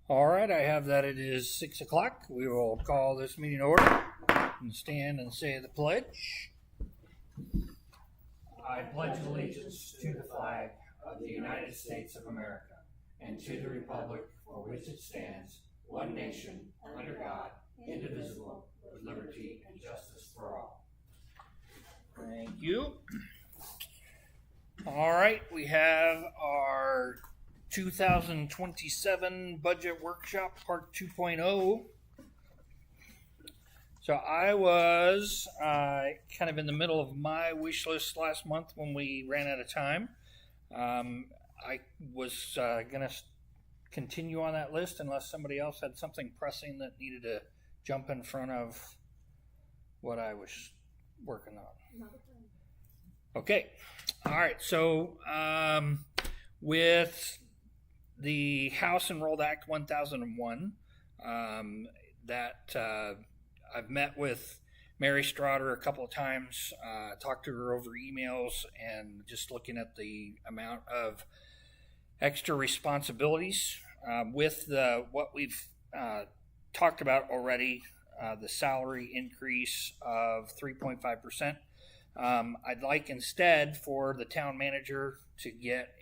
All right, I have that it is 6 o'clock. We will call this meeting order and stand and say the pledge. I pledge allegiance to the flag of the United States of America and to the republic for which it stands, one nation, under God, indivisible, with liberty and justice for all. Thank you. All right, we have our 2027 budget workshop part 2.0. So I was kind of in the middle of my wish list last month when we ran out of time. I was going to continue on that list unless somebody else had something pressing that needed to jump in front of what I was working on. Okay. All right. So with the House Enrolled Act 1001, I've met with Mary Strotter a couple of times, talked to her over emails, and just looking at the amount of extra responsibilities with what we've talked about already, the salary increase of 3.5%. I'd like instead for the town manager to get,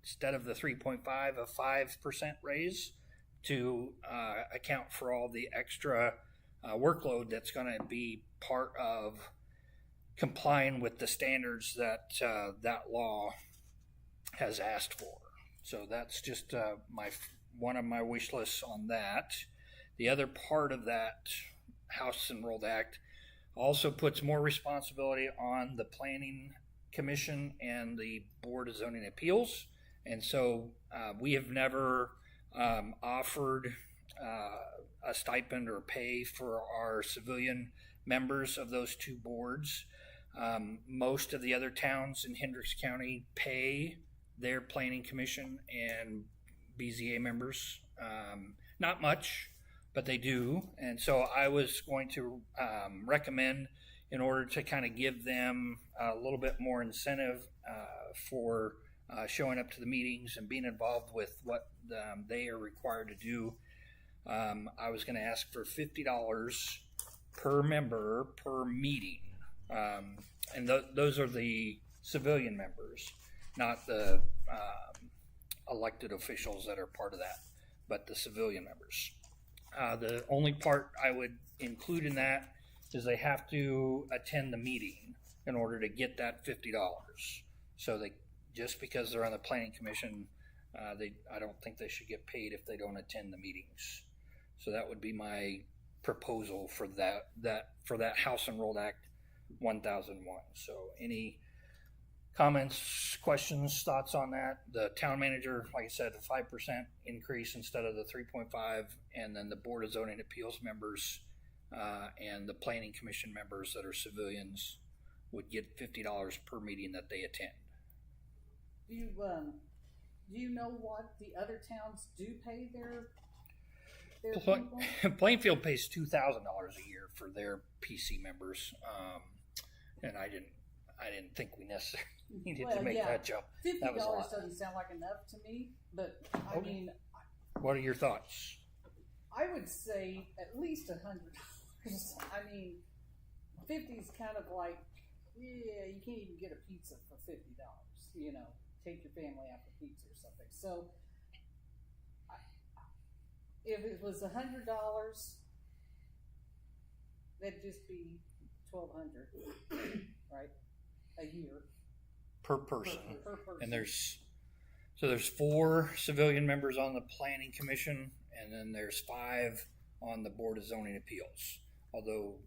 instead of the 3.5, a 5% raise to account for all the extra workload that's going to be part of complying with the standards that that law has asked for. So that's just one of my wish lists on that. The other part of that House Enrolled Act also puts more responsibility on the Planning Commission and the Board of Zoning Appeals. And so we have never offered a stipend or pay for our civilian members of those two boards. Most of the other towns in Hendricks County pay their Planning Commission and BZA members. Not much, but they do. And so I was going to recommend, in order to kind of give them a little bit more incentive for showing up to the meetings and being involved with what they are required to do, I was going to ask for $50 per member per meeting. And those are the civilian members, not the elected officials that are part of that, but the civilian members. The only part I would include in that is they have to attend the meeting in order to get that $50. So they, just because they're on the Planning Commission, I don't think they should get paid if they don't attend the meetings. So that would be my proposal for that House Enrolled Act 1001. So any comments, questions, thoughts on that? The town manager, like I said, the 5% increase instead of the 3.5, and then the Board of Zoning Appeals members and the Planning Commission members that are civilians would get $50 per meeting that they attend. Do you know what the other towns do pay their people? Plainfield pays $2,000 a year for their PC members, and I didn't think we necessarily needed to make that jump. $50 doesn't sound like enough to me, but I mean, what are your thoughts? I would say at least $100. I mean, 50 is kind of like, yeah, you can't even get a pizza for $50. You know, take your family out for pizza or something. So, if it was $100, that'd just be $1,200, right? A year Per person. Per person. And there's 4 civilian members on the Planning Commission, and then there's 5 on the Board of Zoning Appeals. Although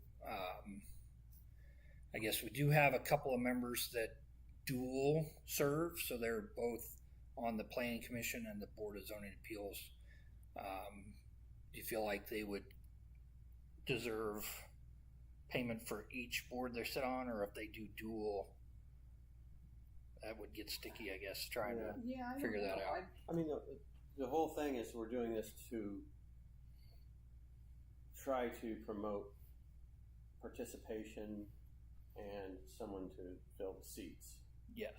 I guess we do have a couple of members that dual serve, so they're both on the Planning Commission and the Board of Zoning Appeals. Do you feel like they would deserve payment for each board they sit on, or if they do dual, that would get sticky, I guess, trying to figure that out. I mean, the whole thing is we're doing this to try to promote participation and someone to fill the seats. Yes.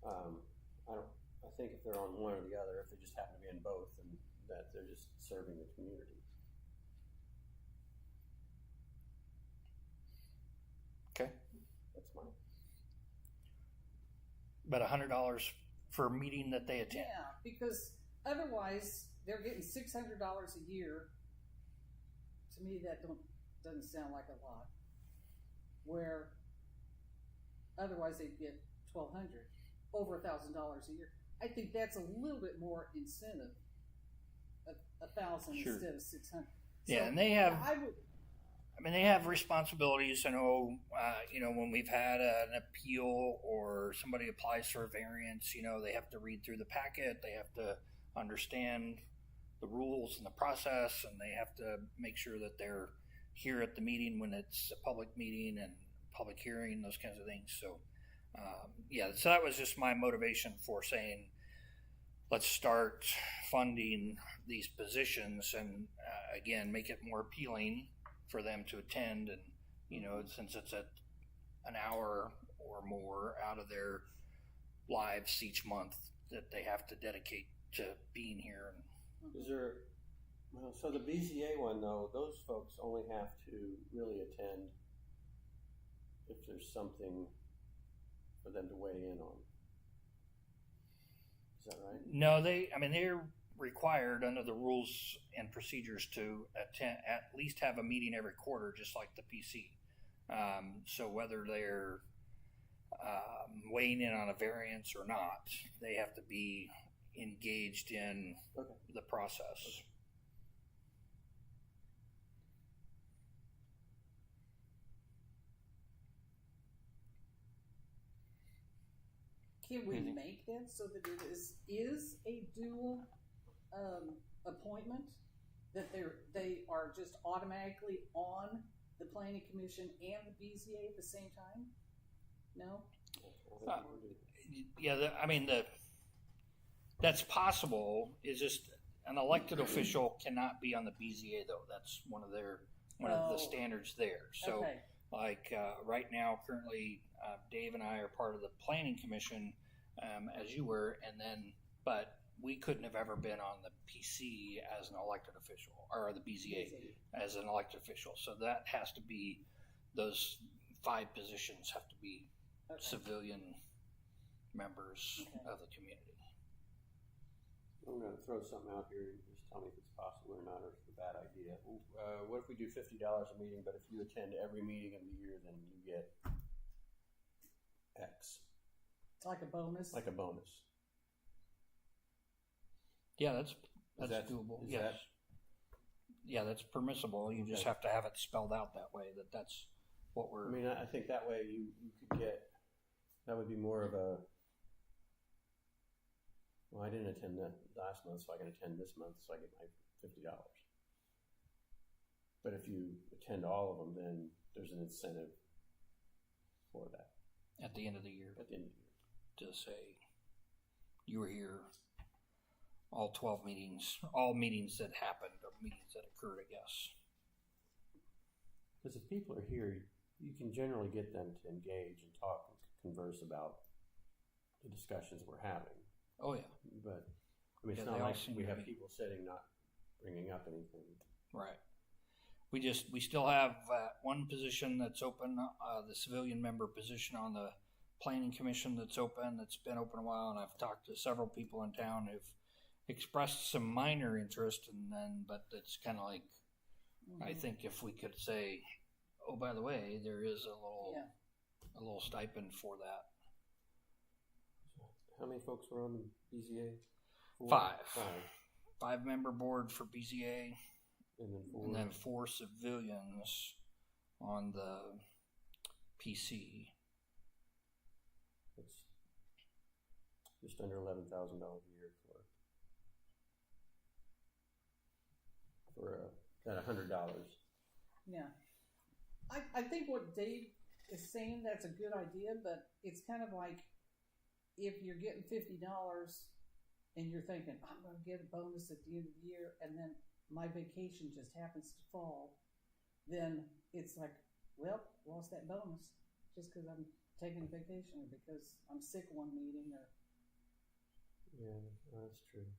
I think if they're on one or the other, if they just happen to be in both, then that they're just serving the community. Okay. That's mine. But $100 for a meeting that they attend. Yeah, because otherwise they're getting $600 a year. To me, that doesn't sound like a lot. Where otherwise they'd get $1,200, over $1,000 a year. I think that's a little bit more incentive. 1,000 Sure. instead of 600. Yeah, So, and they have. I would. I mean, they have responsibilities. I know, when we've had an appeal or somebody applies for a variance, they have to read through the packet. They have to understand the rules and the process, and they have to make sure that they're here at the meeting when it's a public meeting and public hearing, those kinds of things. So, so that was just my motivation for saying, let's start funding these positions and, again, make it more appealing for them to attend, and since it's at an hour or more out of their lives each month that they have to dedicate to being here. Is there, so the BZA one though, those folks only have to really attend if there's something for them to weigh in on. Is that right? No, they're required under the rules and procedures to attend, at least have a meeting every quarter, just like the PC. So whether they're weighing in on a variance or not, they have to be engaged in the process. Can we Mhm. make that so that it is a dual appointment, that they are just automatically on the planning commission and the BZA at the same time? No. That's possible. Is just an elected official cannot be on the BZA though. That's one of the standards there. So, Okay. like right now, currently, Dave and I are part of the planning commission, as you were, but we couldn't have ever been on the PC as an elected official, or the BZA as an elected official. So that has to be, those 5 positions have to be Okay. civilian members of the community. I'm going to throw something out here and just tell me if it's possible or not, or if it's a bad idea. What if we do $50 a meeting, but if you attend every meeting of the year, then you get X, It's like a bonus. like a bonus. Yeah, that's that- doable. is Yes. that- Yeah, that's permissible. You just Okay. have to have it spelled out that way. That's what we're. I mean, I think that way you could get, that would be more of a, well, I didn't attend that last month, so I can attend this month, so I get my $50. But if you attend all of them, then there's an incentive for that at the end of the year at the end of the year. to say you were here all 12 meetings, all meetings that happened, or meetings that occurred, I guess. Because if people are here, you can generally get them to engage and talk and converse about the discussions we're having. Oh yeah, But I mean, it's Yeah, not they all like seem we to have be. people sitting not bringing up anything. right. We still have one position that's open, the civilian member position on the planning commission that's open. That's been open a while, and I've talked to several people in town who've expressed some minor interest, but it's kind of like, I think if we could say, oh, by the way, there is a little stipend for that. How many folks were on the BZA? 5. 5. 5-member board for BZA, And then 4. and then 4 civilians on the PC. It's just under $11,000 a year for that $100. Yeah. I think what Dave is saying, that's a good idea, but it's kind of like if you're getting $50 and you're thinking, I'm going to get a bonus at the end of the year, and then my vacation just happens to fall, then it's like, well, lost that bonus just because I'm taking a vacation or because I'm sick one meeting or. Yeah, that's true.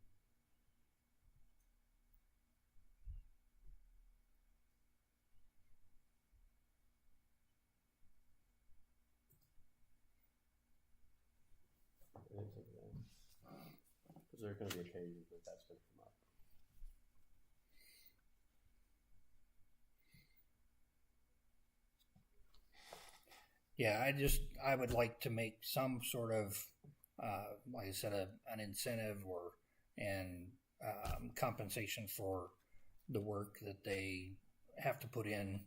going to be occasions that that's going to come up. Yeah, I would like to make some sort of, like I said, an incentive and compensation for the work that they have to put in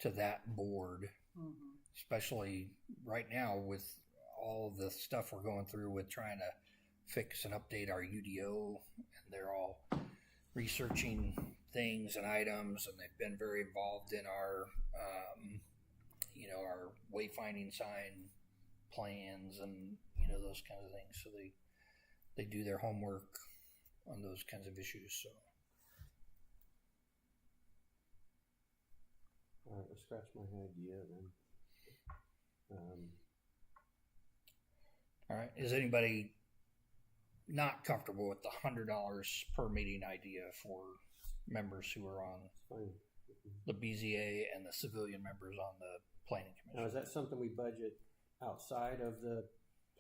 to that board, especially right now with all the stuff we're going through with trying to fix and update our UDO, and they're all researching things and items, and they've been very involved in our our wayfinding sign plans and those kinds of things. So they do their homework on those kinds of issues. So all right, we'll scratch my idea then. All right, is anybody not comfortable with the $100 per meeting idea for members who are on Fine. the BZA and the civilian members on the planning Now, commission? is that something we budget outside of the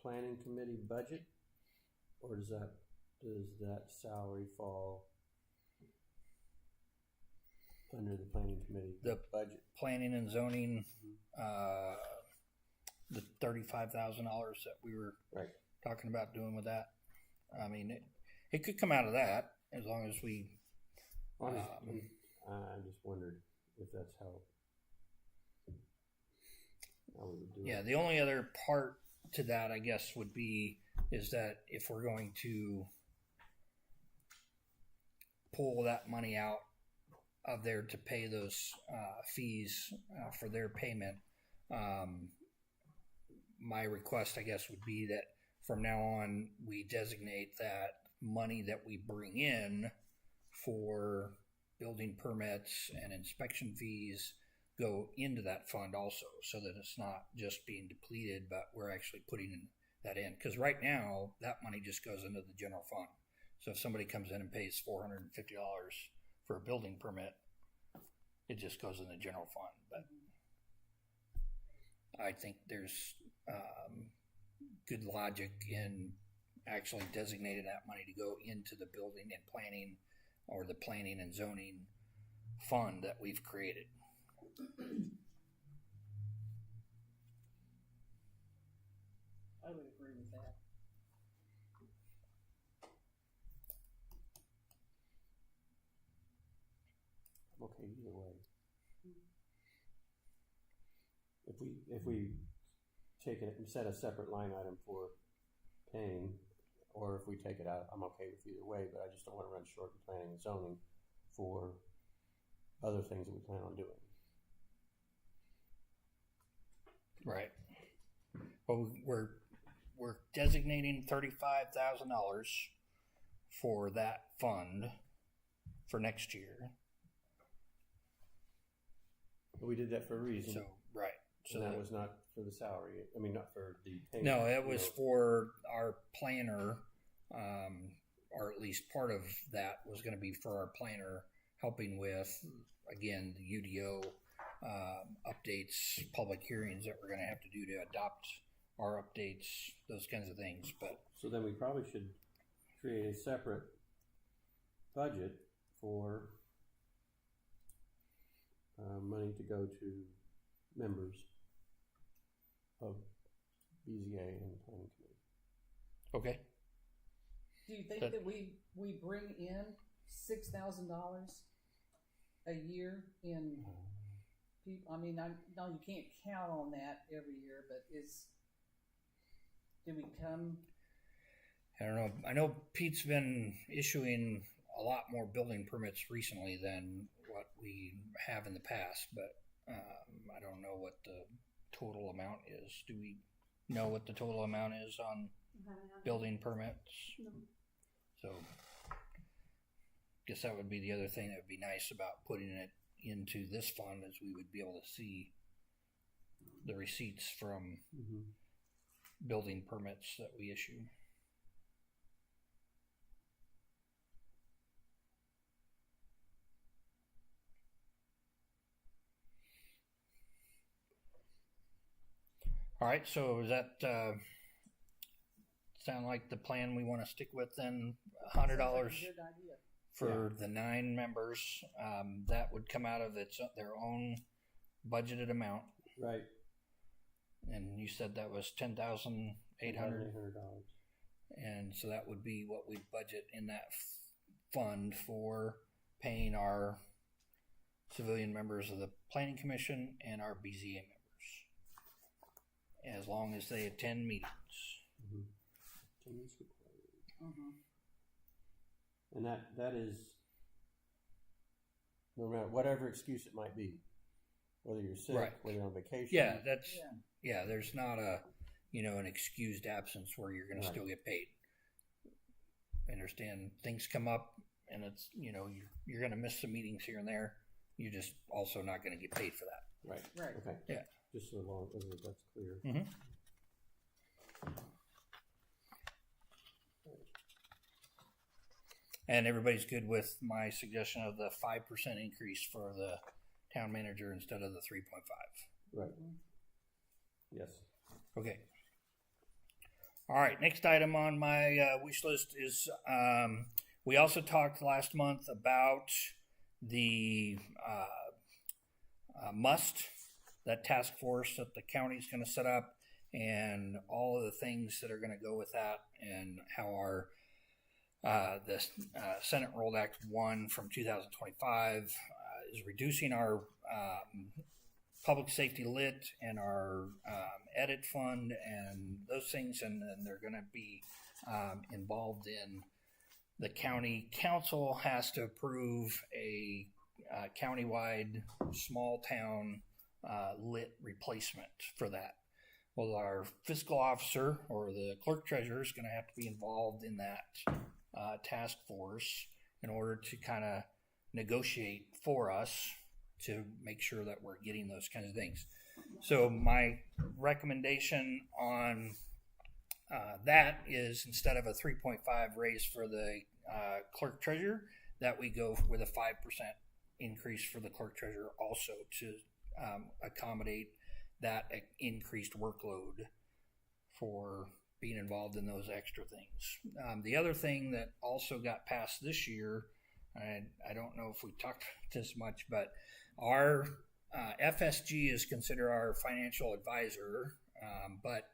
planning committee budget, or does that salary fall under the planning committee The budget? Planning and zoning, the $35,000 that we were Right. talking about doing with that. I mean, it could come out of that as long as we. I just wondered if that's how we would do it. Yeah, the only other part to that, I guess, would be is that if we're going to pull that money out of there to pay those fees for their payment, my request, I guess, would be that from now on we designate that money that we bring in for building permits and inspection fees go into that fund also, so that it's not just being depleted, but we're actually putting that in. Because right now, that money just goes into the general fund. So if somebody comes in and pays $450 for a building permit, it just goes in the general fund. But I think there's good logic in actually designating that money to go into the building and planning, or the planning and zoning fund that we've created. I would agree with that. I'm okay either way. If we take it and set a separate line item for paying, or if we take it out, I'm okay with either way, but I just don't want to run short in planning and zoning for other things that we plan on doing. Right. Well, we're designating $35,000 for that fund for next year. But we did that for a reason. So right. So that was not for the salary. I mean, not for the payment. No, it was for our planner, or at least part of that was going to be for our planner, helping with, again, the UDO updates, public hearings that we're going to have to do to adopt our updates, those kinds of things. But so then we probably should create a separate budget for money to go to members of BZA and the planning committee. okay. Do you think that we bring in $6,000 a year in people? I mean, I know you can't count on that every year, but do we come? I don't know. I know Pete's been issuing a lot more building permits recently than what we have in the past, but I don't know what the total amount is. Do we know what the total amount is on building permits? No. So, guess that would be the other thing that would be nice about putting it into this fund, is we would be able to see the receipts from building permits that we issue. All right, so is that sound like the plan we want to stick with then? $100 Sounds like a good idea. for the 9 members. That would come out of their own budgeted amount. Right. And you said that was $10,800. $800. And so that would be what we budget in that fund for paying our civilian members of the Planning Commission and our BZA members, as long as they attend meetings. Mm-hmm. And that is, no matter whatever excuse it might be, whether you're sick, Right. whether you're on vacation. Yeah, that's Yeah. there's not a an excused absence where you're going to Right. still get paid. I understand things come up, and it's you're going to miss some meetings here and there. You're just also not going to get paid for that. Right. Right. Okay. Yeah. Just so long as that's clear. Mm-hmm. And everybody's good with my suggestion of the 5% increase for the town manager instead of the 3.5. Right. Yes. Okay. All right. Next item on my wish list is we also talked last month about the that task force that the county's going to set up, and all of the things that are going to go with that, and how our the Senate Rolled Act 1 from 2025 is reducing our public safety lit and our edit fund and those things, and then they're going to be involved in the county council has to approve a countywide small town lit replacement for that. Well, our fiscal officer or the clerk treasurer is going to have to be involved in that task force in order to kind of negotiate for us to make sure that we're getting those kinds of things. So my recommendation on that is, instead of a 3.5 raise for the clerk treasurer, that we go with a 5% increase for the clerk treasurer also to accommodate that increased workload for being involved in those extra things. The other thing that also got passed this year, I don't know if we talked about this much, but our FSG is considered our financial advisor, but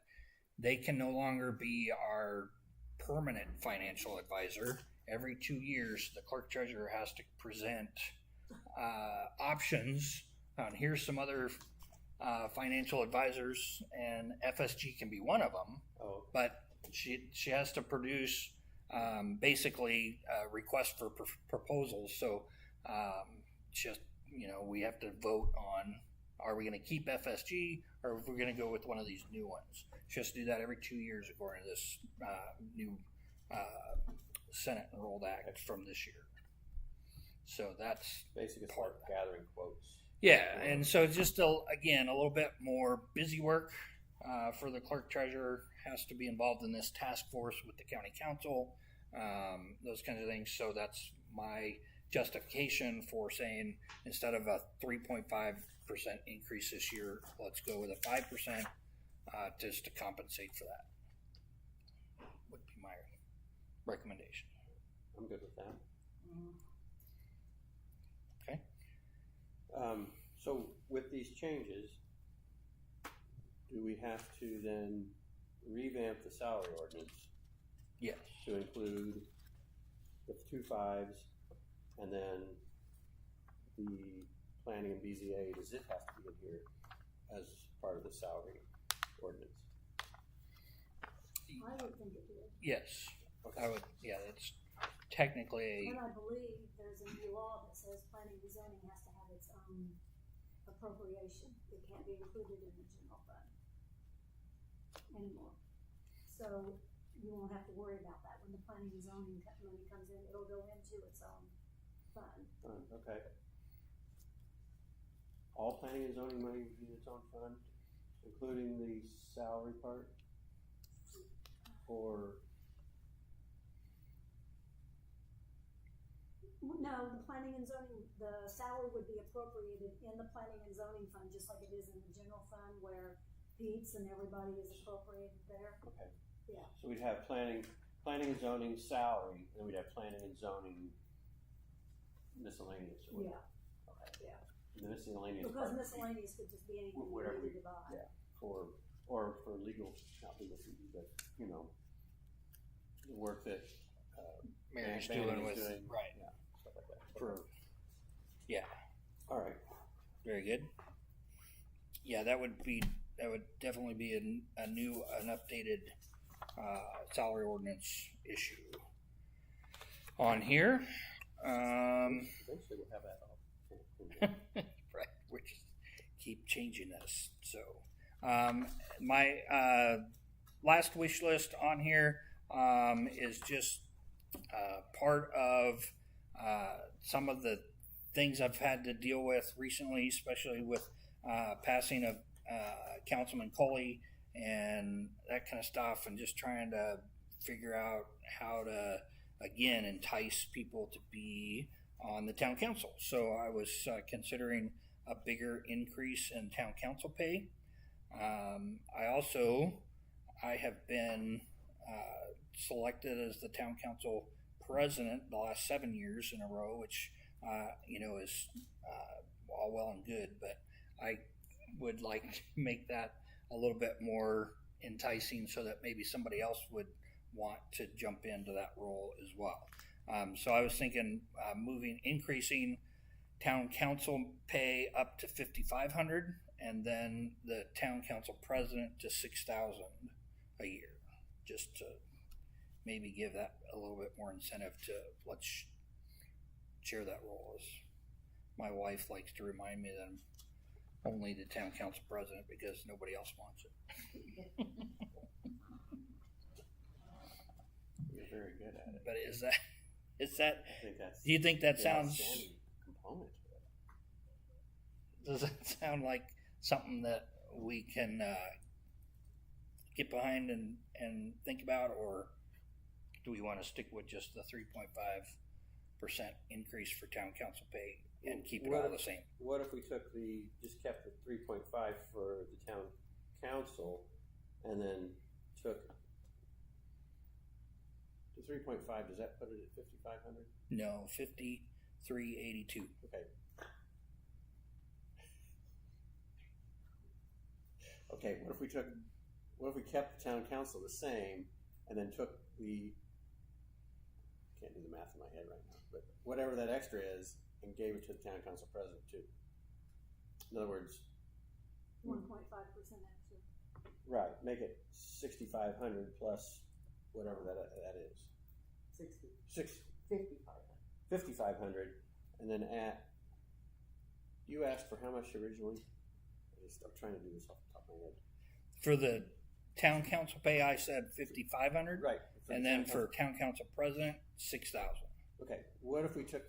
they can no longer be our permanent financial advisor. Every 2 years, the clerk treasurer has to present options on here's some other financial advisors, and FSG can be one of them. Oh. But she has to produce basically a request for proposals. So just we have to vote on, are we going to keep FSG, or if we're going to go with one of these new ones. She has to do that every 2 years according to this new Senate Enrolled Act from this year. So that's Basically, it's part like gathering quotes. yeah, and so just again a little bit more busy work for the clerk treasurer. Has to be involved in this task force with the county council, those kinds of things. So that's my justification for saying, instead of a 3.5% increase this year, let's go with a 5% just to compensate for that. Would be my recommendation. I'm good with that. Okay. So with these changes, do we have to then revamp the salary ordinance Yes. to include the 2 5s and then the planning and BZA? Does it have to be in here as part of the salary ordinance? I would think it would. Yes. Okay. I would. Yeah, that's technically And I believe there's a new law that says planning and zoning has to have its own appropriation. It can't be included in the general fund anymore. So you won't have to worry about that. When the planning and zoning money comes in, it'll go into its own fund. Okay. All planning and zoning money would be its own fund, including the salary part? Or No, the planning and zoning, the salary would be appropriated in the planning and zoning fund, just like it is in the general fund where Pete's and everybody is appropriated there. okay. So we'd have planning and zoning salary, and we'd have planning and zoning miscellaneous. Or whatever. Okay. Yeah. The miscellaneous. Because part miscellaneous could just be anything you Whatever need we- to buy. Yeah, or for legal, not legal fees, but, you know, the work that, Mary's Banning doing is with, doing, right, yeah, stuff like that. for, yeah, All right, very good. Yeah, that would definitely be an updated, salary ordinance issue on here. eventually we'll have that all. Right, we just keep changing this. So, my last wish list on here is just part of some of the things I've had to deal with recently, especially with passing of Councilman Coley and that kind of stuff, and just trying to figure out how to again entice people to be on the town council. So I was considering a bigger increase in town council pay. I have been selected as the town council president the last 7 years in a row, which is all well and good, but I would like to make that a little bit more enticing so that maybe somebody else would want to jump into that role as well. So I was thinking increasing town council pay up to $5,500, and then the town council president to $6,000 a year, just to maybe give that a little bit more incentive to let's share that role. As my wife likes to remind me that I'm only the town council president because nobody else wants it. You're very good at it. But is that? I think that's. Do you think that the sounds? outstanding component to it. Does that sound like something that we can get behind and think about, or do we want to stick with just the 3.5% increase for town council pay and keep it all the same? What if we just kept the 3.5 for the town council, and then took the 3.5? Does that put it at 5,500? No, 5382. Okay. Okay. What if we kept the town council the same, and then took can't do the math in my head right now, but whatever that extra is, and gave it to the town council president too. In other words, 1.5% extra. right, make it 6,500 plus whatever that is. 5,500, and then you asked for how much originally? I'm trying to do this off the top of my head. For the town council pay, I said 5,500. Right. And then for town council president, 6,000. Okay, what if we take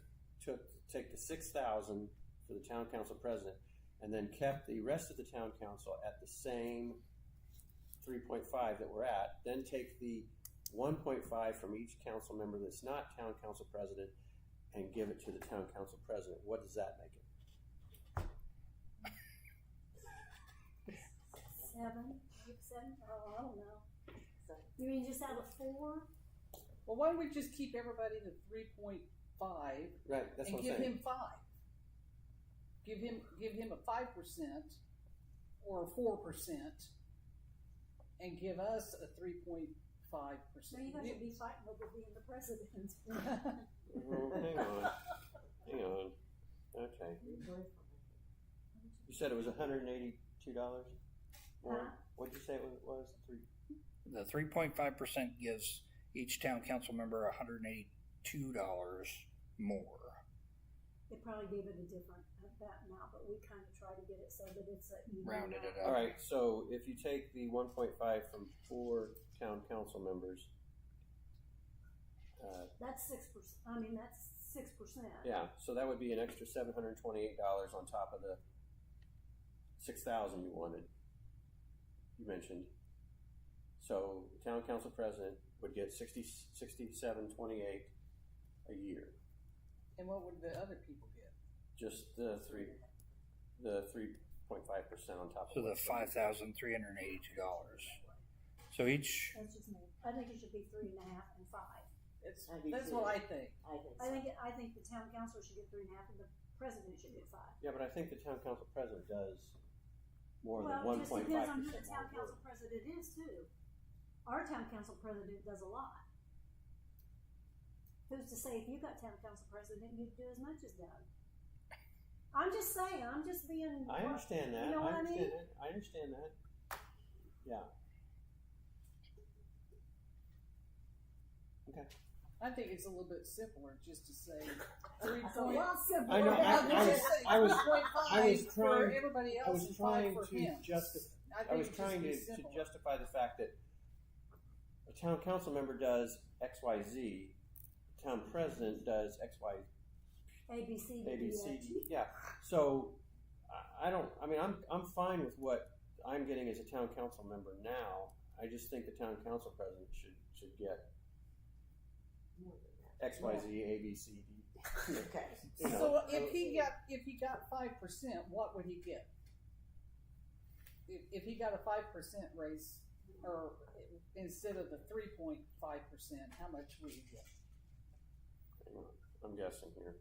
the 6,000 for the town council president, and then kept the rest of the town council at the same 3.5 that we're at, then take the 1.5 from each council member that's not town council president and give it to the town council president? What does that make it? 7, 8, 7? Oh, I don't know. You mean just out of 4? Well, why don't we just keep everybody to 3.5 Right, that's and what I'm give saying. him 5? Give him a 5% or a 4%, and give us a 3.5%. So you guys would be fighting over being the president. Hang on. Okay. You said it was $182? Huh? What'd you say it was? The 3.5% gives each town council member $182 more. They probably gave it a different that amount, but we kind of try to get it so that it's a even Rounded amount. it up. All right, so if you take the 1.5 from 4 town council members, That's 6%. I mean, that's 6%. yeah, so that would be an extra $728 on top of the 6,000 you mentioned. So the town council president would get $67.28 a year. And what would the other people get? Just the 3.5% on top So of the $5,382. So each That's just me. I think it should be 3.5 and 5. I do That's too. what I think. I think so. I think the town council should get 3.5 and the president should get 5. Yeah, but I think the town council president does more than Well, one it just point depends five on who the percent town more council work. president is too. Our town council president does a lot. Who's to say if you got town council president, you'd do as much as Doug? I'm just saying, I'm just being. I understand that. You know what I I understand mean? that. I understand that. Yeah. Okay. I think it's a little bit simpler just to say 3 It's a point. lot simpler. I know, I was 3.5 for trying- everybody I else was and 5 trying for to him. I was trying to simple. justify the fact that a town council member does XYZ, the town president does XY, A, B, C, D, A, B, E, C, F, D. G. Yeah. So I don't. I mean, I'm fine with what I'm getting as a town council member now. I just think the town council president should get More than that. XYZ, A, B, C, D. Okay. You know. So if he got 5%, what would he get? If he got a 5% raise, or instead of the 3.5%, how much would he get? Hang on. I'm guessing here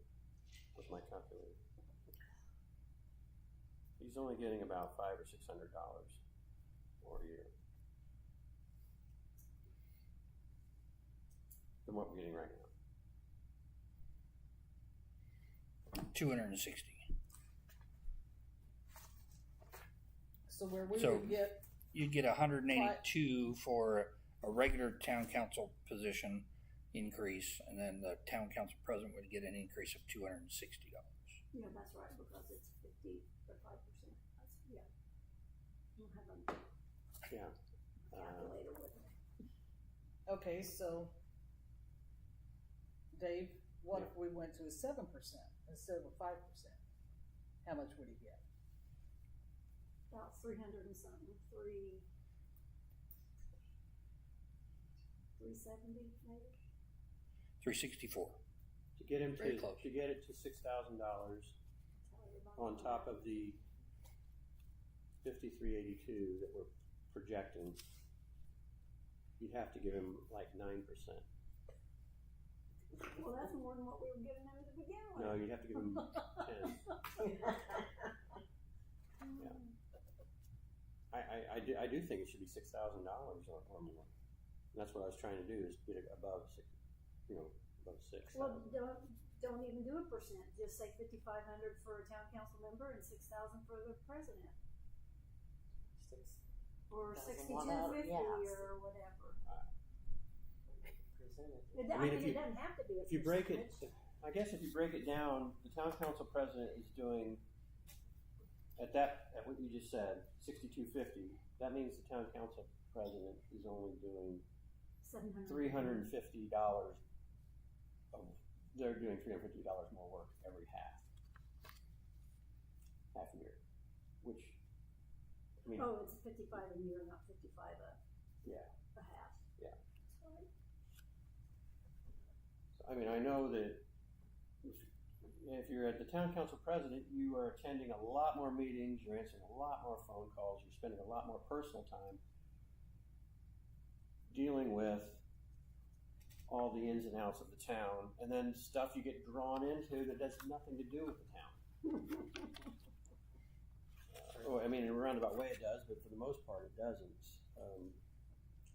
with my calculator. He's only getting about $500 or $600 more a year than what we're getting right now. 260. So where we So- would get, You'd get 182 for a regular town council position increase, and then the town council president would get an increase of $260. Yeah, that's right, because it's 50 or 5%. That's, yeah. I don't have a Yeah. calculator with me. okay, so Dave, what if we went to a 7% instead of a 5%? How much would he get? About 300 and something, 370 maybe. 364. To get him Very close. to get it to $6,000 on top of the 5382 that we're projecting, you'd have to give him like 9%. Well, that's more than what we were giving them to begin with. No, you'd have to give him 10. Yeah. I do think it should be $6,000 or more. And that's what I was trying to do, is get it above six, above 6. Well, don't even do a percent. Just say 5,500 for a town council member and 6,000 for the president, or 6,100, 6250 yeah. or whatever. Percentage. I I mean, mean, if it you- doesn't have to be a If you break it, percentage. I guess if you break it down, the town council president is doing at what you just said, $62.50. That means the town council president is only doing $350. They're doing $350 more work every half year, which, I mean, Oh, it's 55 a year, not 55 yeah. a half. Yeah. That's right. I mean, I know that if you're at the town council president, you are attending a lot more meetings, you're answering a lot more phone calls, you're spending a lot more personal time dealing with all the ins and outs of the town, and then stuff you get drawn into that has nothing to do with the town. I mean, in a roundabout way it does, but for the most part it doesn't.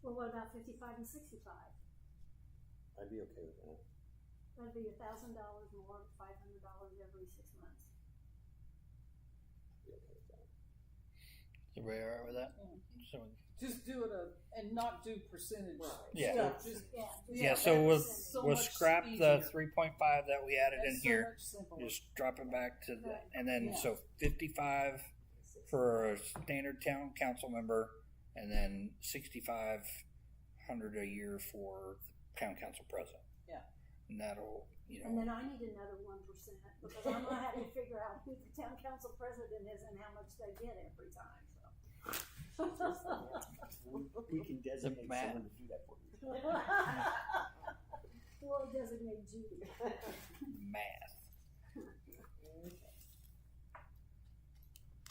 Well, what about 55 and 65? I'd be okay with that. That'd be $1,000 more, $500 every 6 months. Be okay with that. Everybody all right with that? So, Just do it and not do percentage Right. Yeah. stuff. Just, yeah, so that we'll, is so we'll much scrap the easier. 3.5 that we added in That's so here. much simpler. Just drop it back to the, Right. and then Yeah. so 55 for a standard town council member, and then 6,500 a year for the town council president. Yeah. And that'll, And then I need another 1% because I'm gonna have to figure out who the town council president is and how much they get every time, We can designate math. someone to do that for you. We'll designate Judy. math.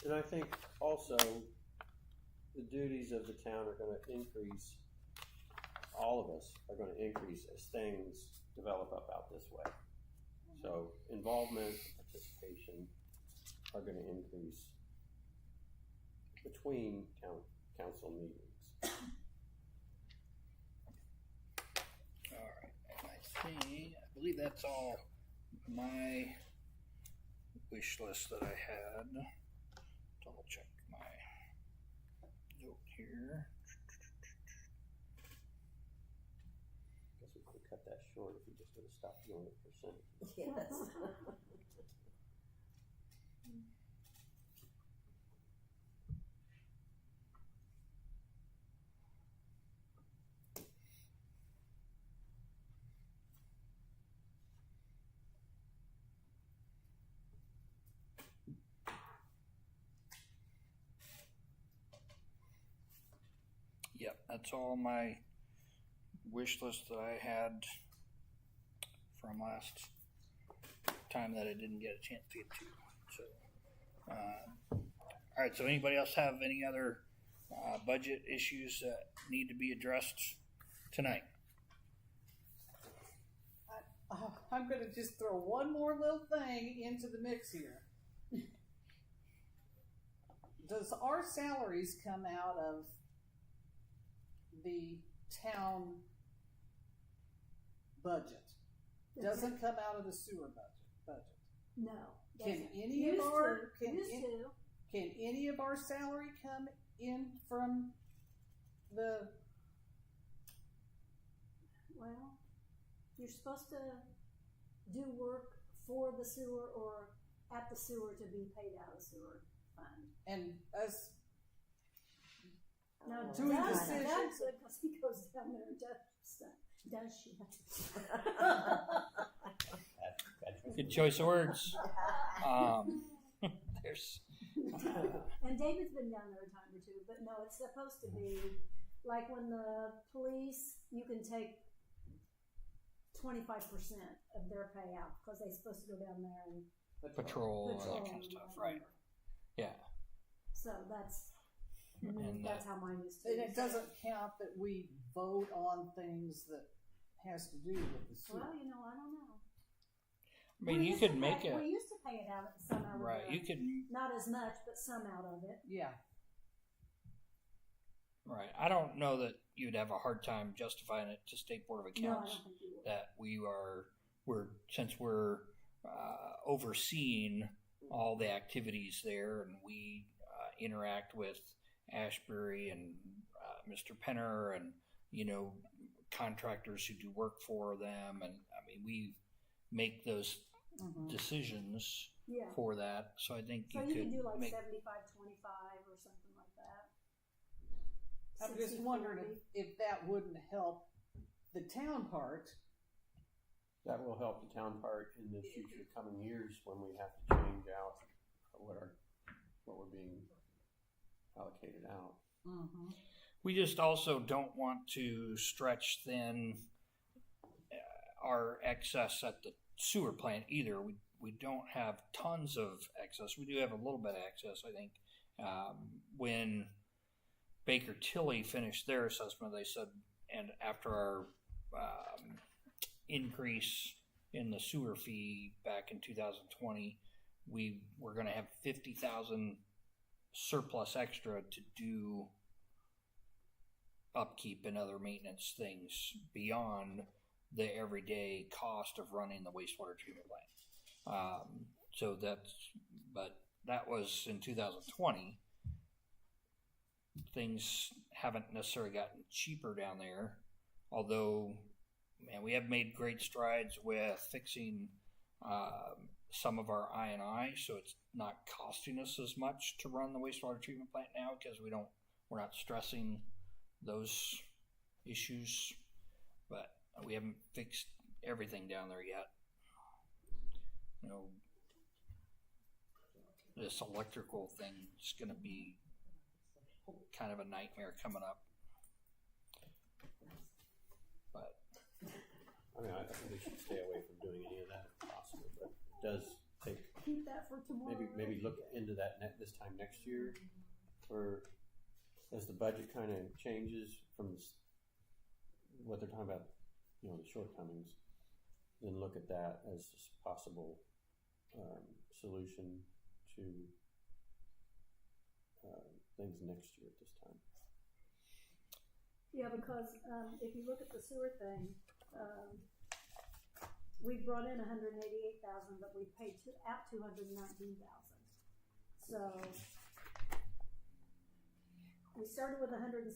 And I think also the duties of the town are going to increase all of us are going to increase as things develop up out this way. So involvement, participation are going to increase between council meetings. All right, and I believe that's all my wish list that I had. Double check my note here. Guess we could cut that short if we just would have stopped doing it percent. Yes. Yep, that's all my wish list that I had from last time that I didn't get a chance to get to. So, all right. So, anybody else have any other budget issues that need to be addressed tonight? I'm going to just throw one more little thing into the mix here. Does our salaries come out of the town budget? Doesn't come out of the sewer budget. No. Can doesn't. any of Used our to. Used to. can any of our salary come in from the? Well, you're supposed to do work for the sewer or at the sewer to be paid out of sewer fund. And us Now, doing that's decisions. good because he goes down there and does stuff. Does she? Good choice of words. There's And David's been down there a time or two, but no, it's supposed to be like when the police, you can take 25% of their payout because they're supposed to go down there and patrol and patrol that kind of and stuff, whatever. right? Yeah. So that's And that's how mine used to. And it doesn't count that we vote on things that has to do with the sewer. Well, you know, I don't know. I mean, We you used to could make pay, it We used to pay it out some out of right. the, You could not as much, but some out of it. Yeah. right. I don't know that you'd have a hard time justifying it to State Board of No, I Accounts don't think you would. that we're overseeing all the activities there, and we interact with Ashbury and Mr. Penner, and contractors who do work for them, and I mean we make those decisions Yeah. for that. So I think So you you could could do like make 75-25 or something like that. I'm just 60-40. wondering if that wouldn't help the town part. That will help the town part in the future coming years when we have to change out what we're being allocated out. Mm-hmm. We just also don't want to stretch thin our excess at the sewer plant either. We don't have tons of excess. We do have a little bit of excess, I think. When Baker Tilly finished their assessment, they said, and after our increase in the sewer fee back in 2020, we were going to have 50,000 surplus extra to do upkeep and other maintenance things beyond the everyday cost of running the wastewater treatment plant. But that was in 2020. Things haven't necessarily gotten cheaper down there, although, man, we have made great strides with fixing some of our I&I, so it's not costing us as much to run the wastewater treatment plant now because we're not stressing those issues, but we haven't fixed everything down there yet. This electrical thing is going to be kind of a nightmare coming up. But I mean, I think we should stay away from doing any of that if possible, but it does take, Keep that for tomorrow. maybe look into that this time next year, or as the budget kind of changes from what they're talking about, you know, the shortcomings, then look at that as a possible solution to things next year at this time. Yeah, because if you look at the sewer thing, we brought in $188,000, but we paid out $219,000. So we started with $174,470,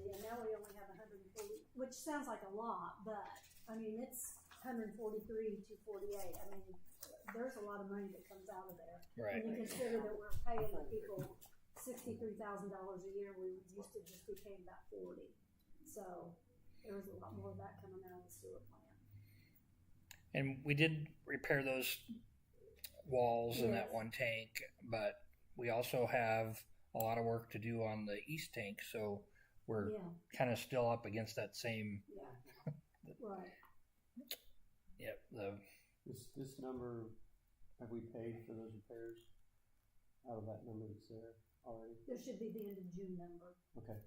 and now we only have 140, which sounds like a lot, but I mean it's 143,248. I mean, there's a lot of money that comes out of there. Right. When you consider that we're paying the people $63,000 a year, we used to just be paying about 40. So there was a lot more of that coming out of the sewer plant. And we did repair those walls in that Yes. one tank, but we also have a lot of work to do on the east tank, so we're Yeah, kind of still up against that same. yeah, right. Yep. The This number, have we paid for those repairs out of that number that's there already? There should be the end of June number. Okay.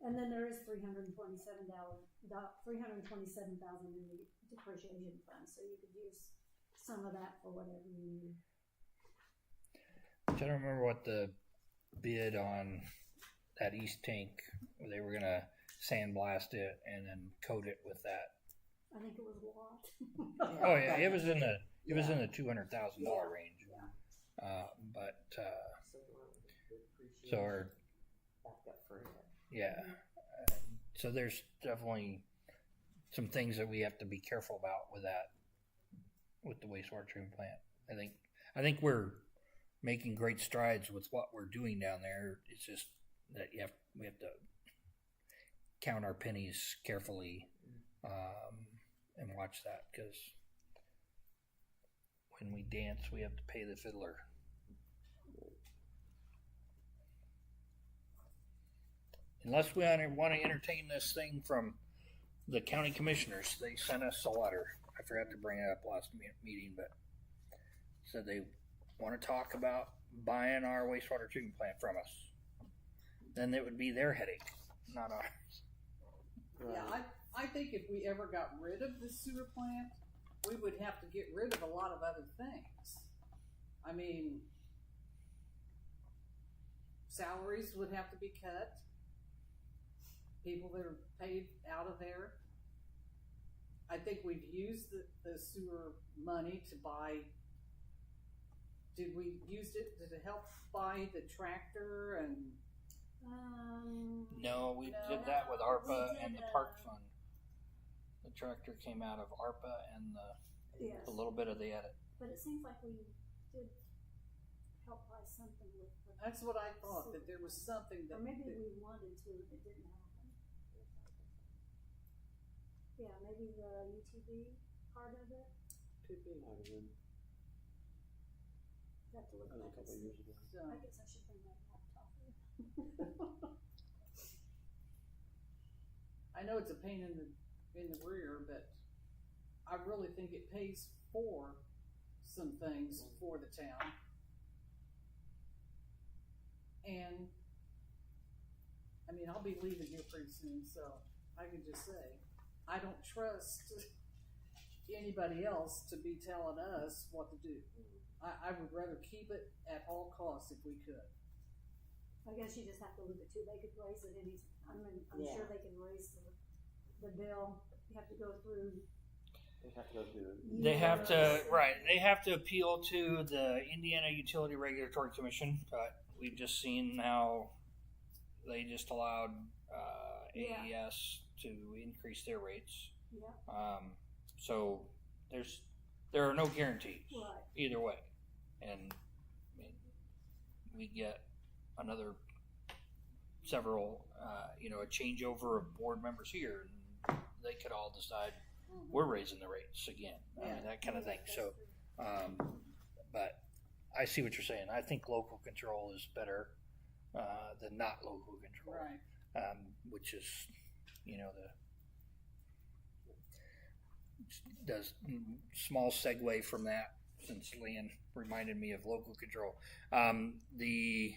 And then there is $327,000 in the depreciation fund, so you could use some of that for whatever you need. I don't remember what the bid on that east tank. They were gonna sandblast it and then coat it with that. I think it was a lot. Oh yeah, it was in the $200,000 range. So our Backup for it. yeah, so there's definitely some things that we have to be careful about with that, with the wastewater treatment plant. I think we're making great strides with what we're doing down there. It's just that we have to count our pennies carefully, and watch that, because when we dance, we have to pay the fiddler. Unless we want to entertain this thing from the county commissioners, they sent us a letter. I forgot to bring it up last meeting, but said they want to talk about buying our wastewater treatment plant from us. Then it would be their headache, not ours. Yeah, I think if we ever got rid of the sewer plant, we would have to get rid of a lot of other things. I mean, salaries would have to be cut. People that are paid out of there. I think we've used the sewer money to buy. Did we use it? Did it help buy the tractor and? No, we No. did that with ARPA We and did, the park fund. The tractor came out of ARPA and Yes, a little bit of the edit. but it seems like we did help buy something with the, That's what I thought, that there was something or that. maybe that- we wanted to, but it didn't happen. Yeah, maybe the UTV part of it. Could be. Might have been, Have to look that was a back and couple of see. years ago. So, I guess I should bring my laptop in. I know it's a pain in the rear, but I really think it pays for some things for the town. And I mean, I'll be leaving here pretty soon, so I can just say, I don't trust anybody else to be telling us what to do. I would rather keep it at all costs if we could. I guess you just have to look at too, they could raise it any, I'm Yeah. sure they can raise the bill, you have to go through. They have to go through. They have to, right, they have to appeal to the Indiana Utility Regulatory Commission, but we've just seen how they just allowed Yeah. AES to increase their rates. Yeah, So there are no guarantees right, either way. And I mean, we get another several, a changeover of board members here, and they could all decide we're raising the rates again. I mean, that kind of thing. So, but I see what you're saying. I think local control is better than not local control, Right. which is, does small segue from that, since Leanne reminded me of local control. The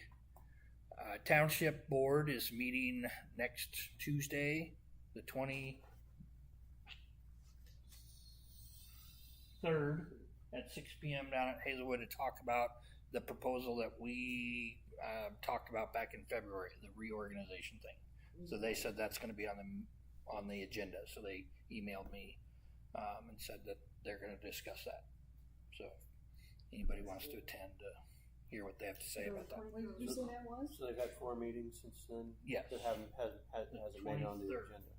township board is meeting next Tuesday the 23rd at 6 p.m. down at Hazelwood to talk about the proposal that we talked about back in February, the reorganization thing. So they said that's going to be on the agenda. So they emailed me and said that they're going to discuss that. So if anybody wants to attend to hear what they have to say about that. When did you say that was? So they've had 4 meetings since then? Yes. That hasn't made it on the 23rd. agenda.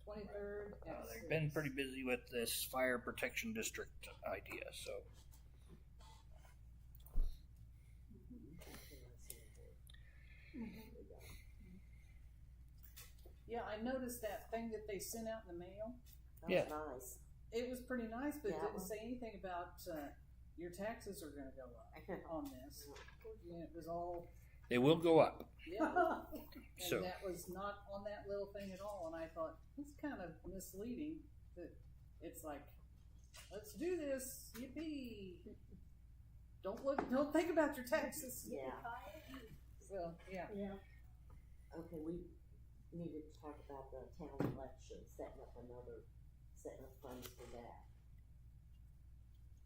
23rd. They've been pretty busy with this fire protection district idea. So Yeah, I noticed that thing that they sent out in the mail. That Yeah. was nice. It was pretty nice, but it Yeah. didn't say anything about your taxes are going to go up on this. Yeah, it was all, they will go up. yeah. So- And that was not on that little thing at all. And I thought, it's kind of misleading that it's like, let's do this, yippee. Don't think about your taxes. Yeah. So, yeah. Yeah. Okay, we needed to talk about the town election, setting up funds for that.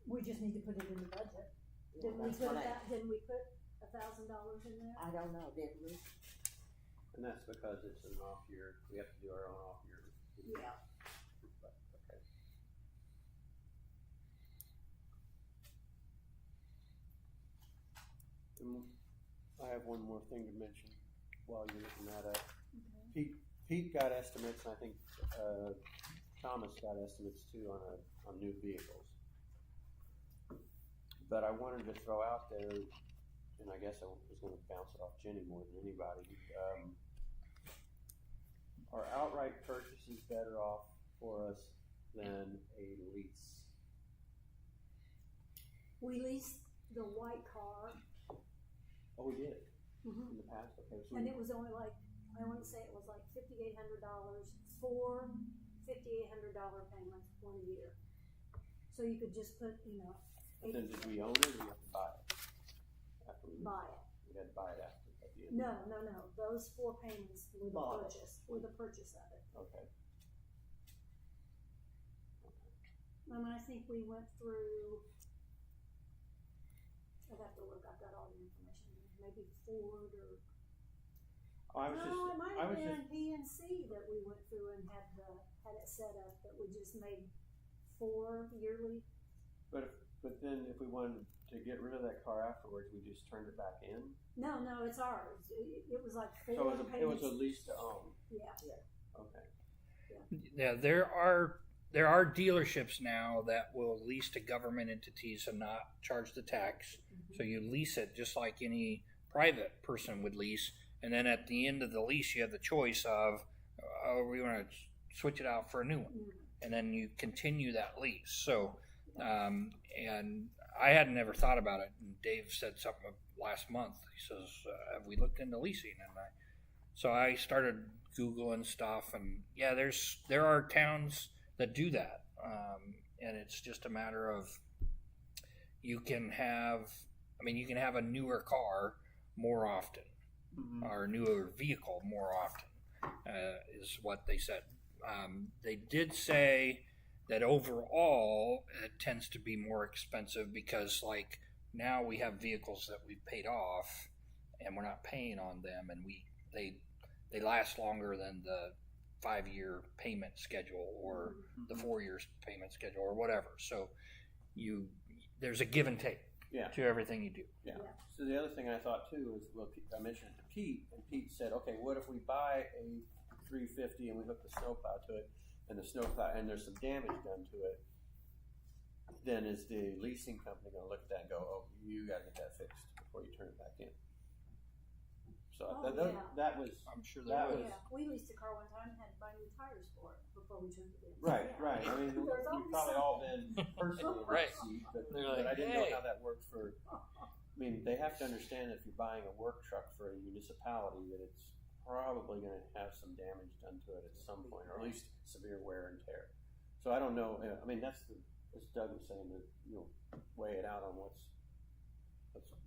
We just need to put it in the budget. Yeah, Didn't we that's put what didn't we put $1,000 in there? I don't know, did we? And that's because it's an off year. We have to do our own off year. Yeah. But, okay. I have one more thing to mention while you're looking that up. Pete got estimates, and I think Thomas got estimates too on new vehicles. But I wanted to throw out there, and I guess I was going to bounce it off Jenny more than anybody. Are outright purchases better off for us than a lease? We leased the white car, Oh, we did in the past. Okay, so and it was only like, I want to say it was like $5,800 for $5,800 payments 1 year. So you could just put, but then did we own it, or did we have to buy it? After we buy it. We had to buy it after at the end. No. Those 4 payments were the Bought it. purchase. Were the purchase of it. Okay. And I think we went through. I'd have to look. I've got all the information. Maybe Ford or. Oh, I was No, it might I have was been just PNC that we went through and had it set up that we just made 4 yearly. But then if we wanted to get rid of that car afterwards, we just turned it back in. No, it's ours. It was like 4 So it was payments. a lease to own. Yeah. Okay. Yeah, there are dealerships now that will lease to government entities and not charge the tax. So you lease it just like any private person would lease, and then at the end of the lease, you have the choice of, we want to switch it out for a new one, and then you continue that lease. So, and I had never thought about it. And Dave said something last month. He says, "Have we looked into leasing?" And so I started Googling stuff, and yeah, there are towns that do that, and it's just a matter of you can have a newer car more often, or a newer vehicle more often, is what they said. They did say that overall it tends to be more expensive because, like, now we have vehicles that we've paid off and we're not paying on them, and they last longer than the 5-year payment schedule or the 4 years payment schedule or whatever. So there's a give and take to everything you do. Yeah. So the other thing I thought too is, I mentioned it to Pete, and Pete said, okay, what if we buy a 350 and we hook the snowplow to it, and there's some damage done to it? Then is the leasing company going to look at that and go, oh, you got to get that fixed before you turn it back in? So that was, I'm sure that there was, was. Yeah, we leased a car one time and had to buy new tires for it before we turned it in. right. Yeah. I mean, There's we've always probably all something. been personally in Right. that seat, but They're like, I didn't know "Hey." how that worked for. I mean, they have to understand if you're buying a work truck for a municipality that it's probably going to have some damage done to it at some point, or at least severe wear and tear. So I don't know. I mean, as Doug was saying, that weigh it out on what's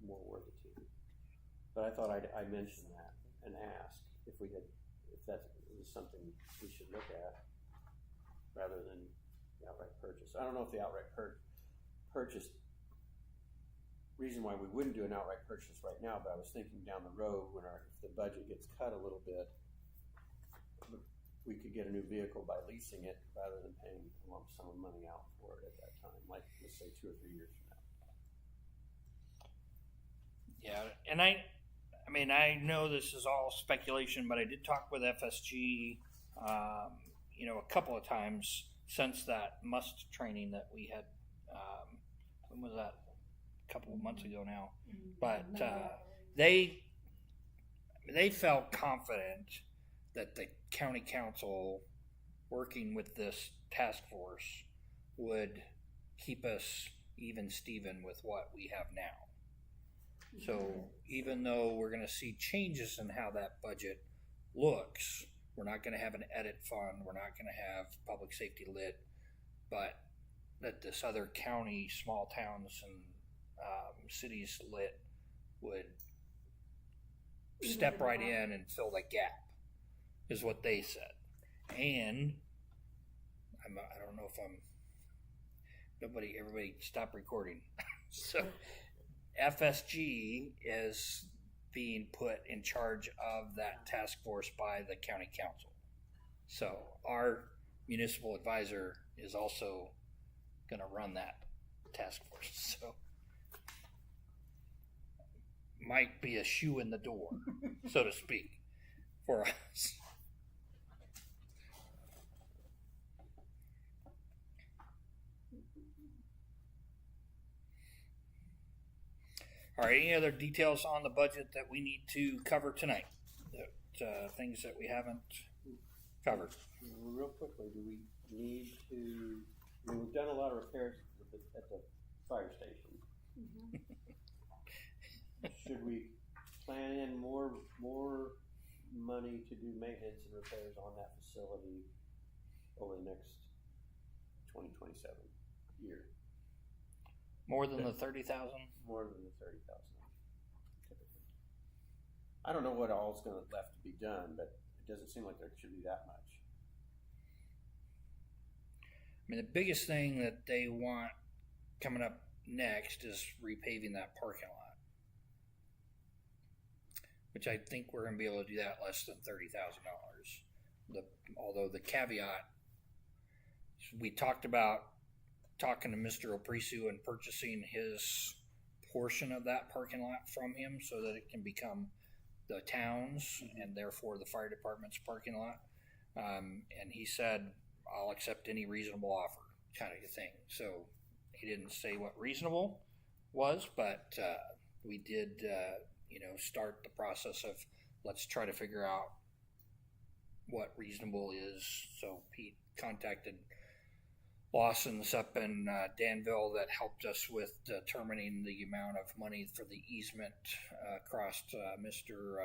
more worth it to you. But I thought I'd mention that and ask if we had if that is something we should look at rather than the outright purchase. I don't know if the outright purchase, reason why we wouldn't do an outright purchase right now, but I was thinking down the road when if the budget gets cut a little bit, we could get a new vehicle by leasing it rather than paying a lump sum of money out for it at that time, like let's say 2 or 3 years from now. Yeah, and I mean, I know this is all speculation, but I did talk with FSG, you know, a couple of times since that MUST training that we had. When was that? A couple of months ago now. But they felt confident that the county council, working with this task force, would keep us even Steven with what we have now. So even though we're going to see changes in how that budget looks, we're not going to have an edit fund, we're not going to have public safety lit, but that this other county, small towns and cities lit would step right in and fill that gap, is what they said. And I don't know if everybody stop recording. So FSG is being put in charge of that task force by the county council. So our municipal advisor is also going to run that task force. So might be a shoe in the door, so to speak, for us. All right, any other details on the budget that we need to cover tonight? Things that we haven't covered? Real quickly, do we need to, I mean, we've done a lot of repairs at the fire station. Mm-hmm. Should we plan in more money to do maintenance and repairs on that facility over the next 2027 year? More than the 30,000? More than the 30,000. I don't know what all's going to left to be done, but it doesn't seem like there should be that much. I mean, the biggest thing that they want coming up next is repaving that parking lot, which I think we're going to be able to do that less than $30,000. Although the caveat, we talked about talking to Mr. Oprisu and purchasing his portion of that parking lot from him so that it can become the town's and therefore the fire department's parking lot. And he said, I'll accept any reasonable offer, kind of a thing. So he didn't say what reasonable was, but we did, start the process of let's try to figure out what reasonable is. So Pete contacted Lawson's up in Danville that helped us with determining the amount of money for the easement across Mr.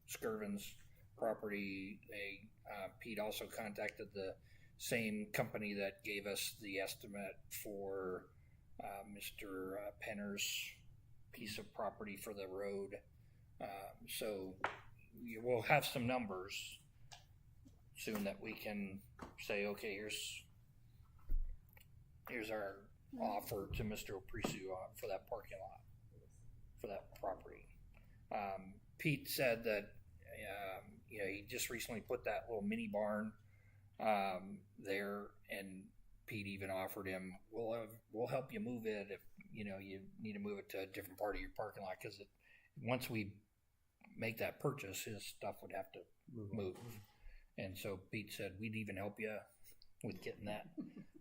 Skirvin's property. Pete also contacted the same company that gave us the estimate for Mr. Penner's piece of property for the road. So we'll have some numbers soon that we can say, okay, here's our offer to Mr. Oprisu for that parking lot, for that property. Pete said that he just recently put that little mini barn there, and Pete even offered him, we'll help you move it if you need to move it to a different part of your parking lot, because once we make that purchase, his stuff would have to move. And so Pete said, we'd even help you with getting that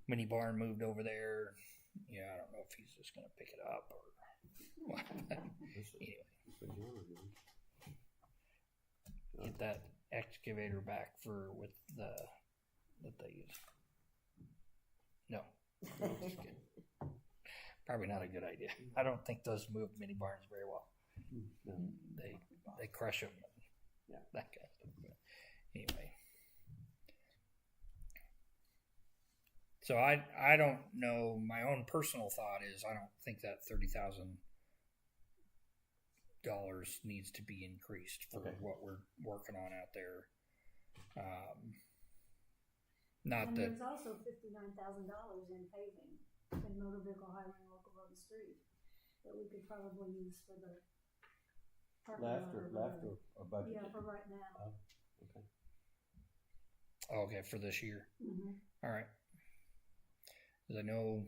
mini barn moved over there. I don't know if he's just going to pick it up or what. Anyway, get that excavator back that they use. No, just kidding. Probably not a good idea. I don't think those move mini barns very well. No. They crush them. Yeah. That kind of stuff. Anyway. So I don't know. My own personal thought is I don't think that $30,000 dollars needs to be increased for Okay. what we're working on out there. Not And that, there's also $59,000 in paving in motor vehicle, highway, and local road and street that we could probably use for the parking lot or left whatever. or budget? Yeah, for right now. Okay. okay, for this year. Mm-hmm. All right. 'Cause I know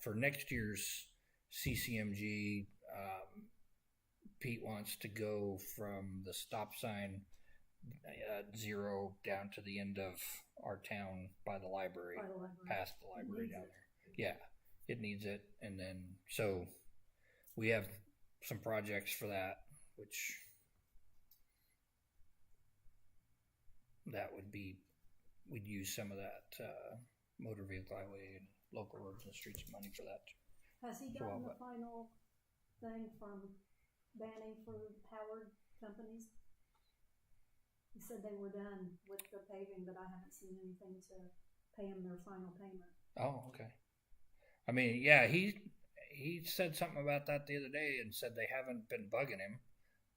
for next year's CCMG, Pete wants to go from the stop sign at 0 down to the end of our town by the library, By the library. past the library needs down it. there. Yeah, it needs it. And then, so we have some projects for that, which that would be, we'd use some of that motor vehicle highway and local roads and streets money for that. Has he So gotten the I'll- final thing from Banning for Howard companies? He said they were done with the paving, but I haven't seen anything to pay him their final payment. Oh, okay. I mean, yeah, he said something about that the other day and said they haven't been bugging him.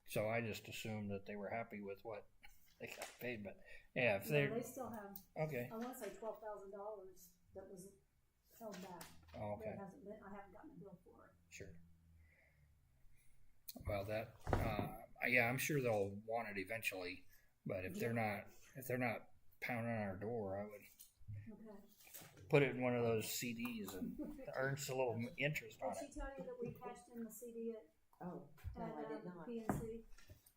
So I just assumed that they were happy with what they got paid. But yeah, if No, they they still have, okay, I want to say $12,000 that was held back. oh, okay, That hasn't been, I haven't gotten a bill for it. sure. Well, that yeah, I'm sure they'll want it eventually. But if they're not pounding on our door, I would Okay. put it in one of those CDs and earn a little interest on Did it. she tell you that we cashed in the CD at, Oh, no, I did not. PNC?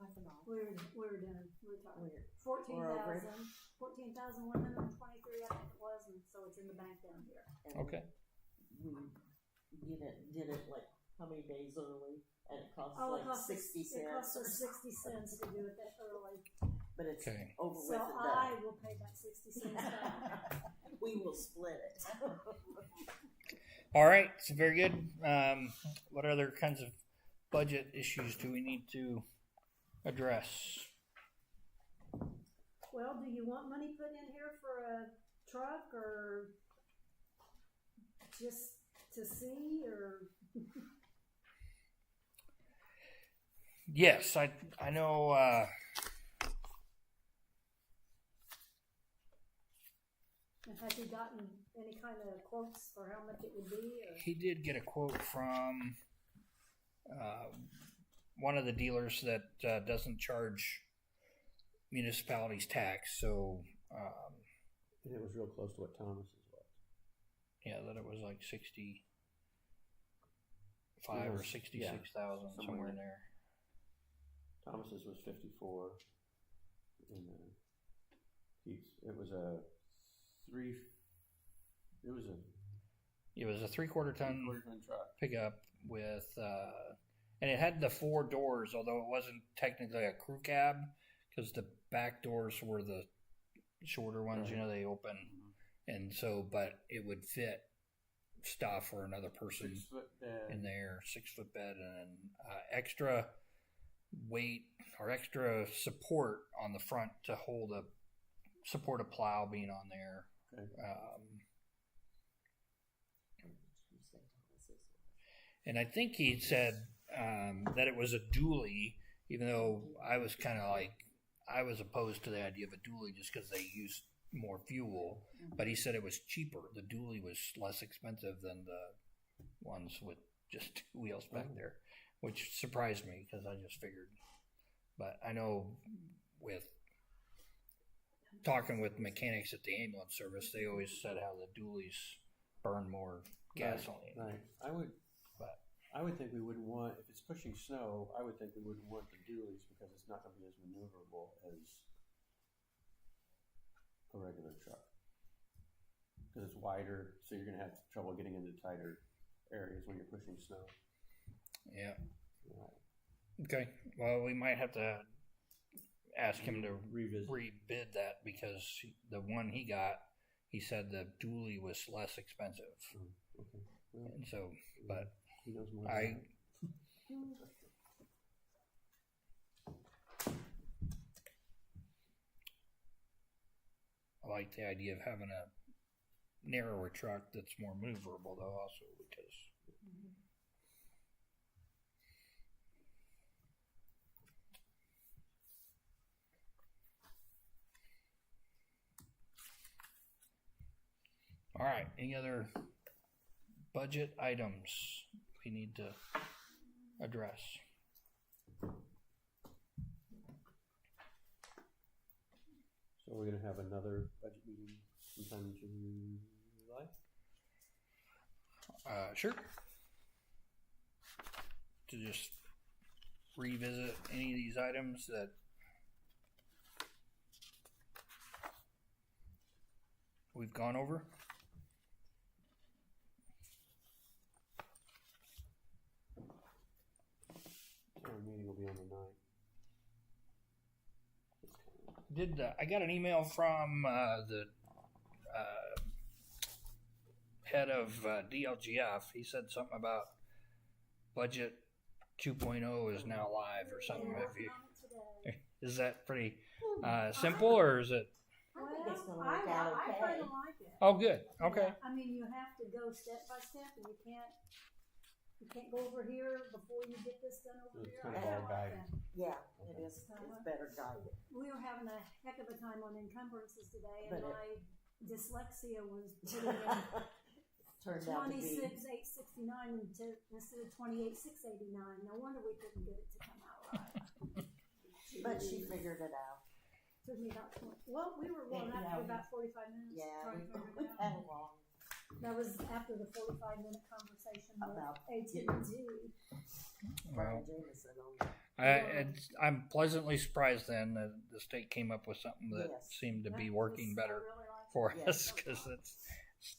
I forgot. We were done. We were talking. Weird. 14,123, I think it was, and so it's in the bank down here. And Okay. We did it like how many days early, and it cost Oh, like 60 It cost cents. us 60 cents to do it that early. But it's Okay. over with So and I done. will pay that 60 cents back. We will split it. All right, so very good. What other kinds of budget issues do we need to address? Well, do you want money put in here for a truck or just to see or? Yes, I know. Has he gotten any kind of quotes for how much it would be? Or? He did get a quote from one of the dealers that doesn't charge municipalities tax. So And it was real close to what Thomas's was. yeah, that it was like 65 or Yes, 66,000 yeah, somewhere in there. Thomas's was 54. And Pete's, it was a It was a 3/4 ton three-quarter-ton truck. pickup with, and it had the 4 doors, although it wasn't technically a crew cab because the back doors were the shorter ones. You know, they open, and so, but it would fit stuff for another person 6-foot bed. in there, 6-foot bed, and extra weight or extra support on the front to support a plow being on there. Okay. And I think he said that it was a dually, even though I was kind of like, I was opposed to the idea of a dually just because they used more fuel. But he said it was cheaper. The dually was less expensive than the ones with just 2 wheels back there, which surprised me because I just figured. But I know with talking with mechanics at the ambulance service, they always said how the dualies burn more gasoline. Right. I would think we wouldn't want, if it's pushing snow, I would think we wouldn't want the dualies because it's not going to be as maneuverable as a regular truck. Because it's wider, so you're going to have trouble getting into tighter areas when you're pushing snow. Yeah. Right. Okay. Well, we might have to ask him to Revisit. rebid that because the one he got, he said the dually was less expensive. Okay. Well, And so, but he knows more. I, I like the idea of having a narrower truck that's more maneuverable, though, also because All right. Any other budget items we need to address? So we're gonna have another budget meeting sometime in July? Sure. To just revisit any of these items that we've gone over. Our meeting will be on the 9th. I got an email from the head of DLGF. He said something about budget 2.0 is now live or something. Yeah, If you, on it today. is that pretty simple, or is it? I think it's gonna Well, work out I okay. kinda like it. Oh, good. Okay. I mean, you have to go step by step, and you can't go over here before you get this done over It's here. kind I of kinda all like guided. that. Yeah, it is, it's better guided. We were having a heck of a time on encumbrances today, But and it- my dyslexia was putting in Turned out to be, 26,869 instead of 28,689. No wonder we couldn't get it to come out right. but she figured it out. Took me about 20. Well, we were going Yeah, up for we- about 45 minutes. Yeah, trying we to figure we it out. had a long, That was after the 45-minute conversation About with AT&T. Brian Well, Jameson on. I'm pleasantly surprised then that the state came up with something that Yes. seemed to be That working was- better I really liked for Yes. us, because it's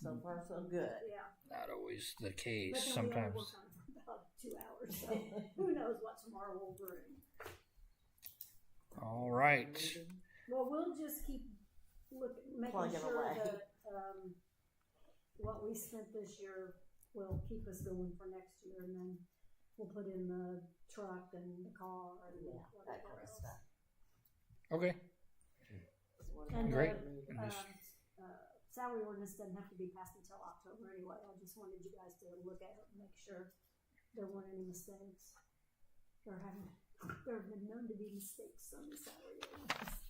So far, so good. it. Yeah. not always the But case. then we only Sometimes. worked on it for about 2 hours, so who knows what tomorrow will bring. All right. Well, we'll just keep making Plugging sure away. that what we spent this year will keep us going for next year, and then we'll put in the truck and the car and Yeah, that whatever kind of else. stuff. Okay. So what And Great. about the meeting? And just- Salary ordinance doesn't have to be passed until October anyway. I just wanted you guys to look at it and make sure there weren't any mistakes. There have been known to be mistakes on the salary ordinance.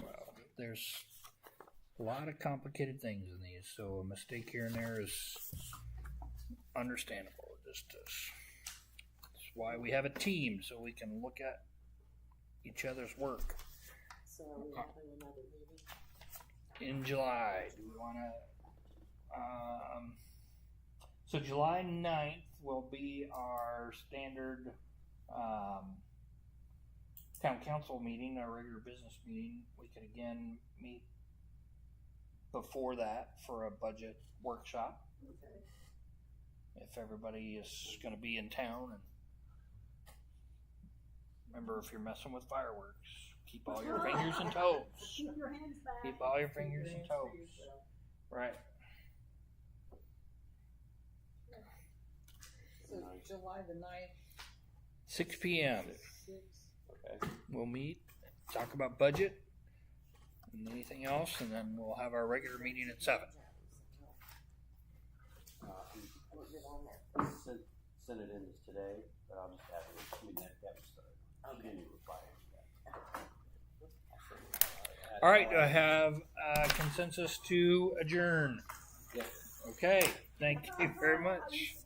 Well, there's a lot of complicated things in these, so a mistake here and there is understandable. That's why we have a team, so we can look at each other's work. So are we having another meeting? In July, do we want to? So July 9th will be our standard town council meeting, our regular business meeting. We can again meet before that for a budget workshop. Okay. If everybody is going to be in town, and remember, if you're messing with fireworks, keep all your fingers and toes. Keep your hands back. Keep all your fingers and toes. Right. So July the 9th, 6 p.m. 6. Okay. We'll meet, talk about budget and anything else, and then we'll have our regular meeting at 7. Put it on there. Send it in today, but I'll just have it. I mean, that was started. I'll give you a reply to that. All right, I have consensus to adjourn. Yep. Okay, thank you very much.